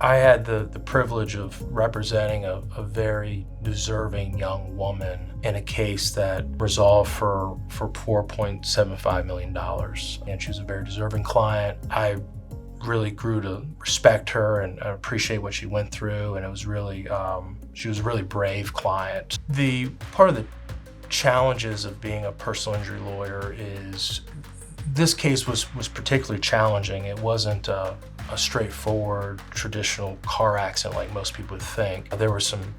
I had the privilege of representing a very deserving young woman in a case that resolved for $4.75 million. And she was a very deserving client. I really grew to respect her and appreciate what she went through, and it was really, she was a really brave client. The part of the challenges of being a personal injury lawyer is this case was particularly challenging. It wasn't a straightforward traditional car accident like most people would think. There were some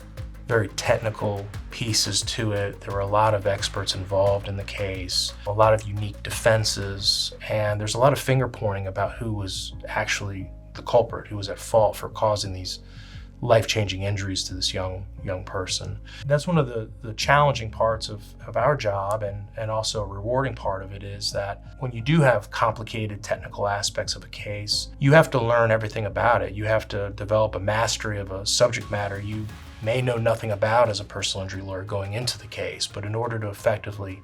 very technical pieces to it. There were a lot of experts involved in the case, a lot of unique defenses, and there's a lot of finger pointing about who was actually the culprit, who was at fault for causing these life-changing injuries to this young person. That's one of the challenging parts of our job, and also a rewarding part of it is that when you do have complicated technical aspects of a case, you have to learn everything about it. You have to develop a mastery of a subject matter you may know nothing about as a personal injury lawyer going into the case, but in order to effectively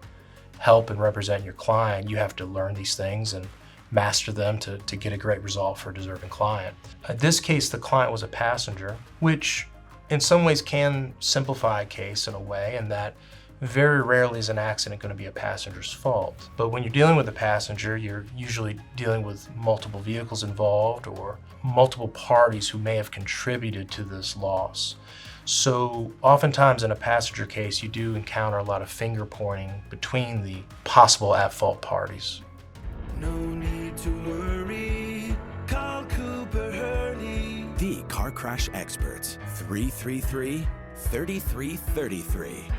help and represent your client, you have to learn these things and master them to get a great result for a deserving client. In this case, the client was a passenger, which in some ways can simplify a case in a way, in that very rarely is an accident going to be a passenger's fault. But when you're dealing with a passenger, you're usually dealing with multiple vehicles involved or multiple parties who may have contributed to this loss. So oftentimes in a passenger case, you do encounter a lot of finger pointing between the possible at-fault parties. No need to worry, call Cooper Hurley. The car crash experts, 333-3333.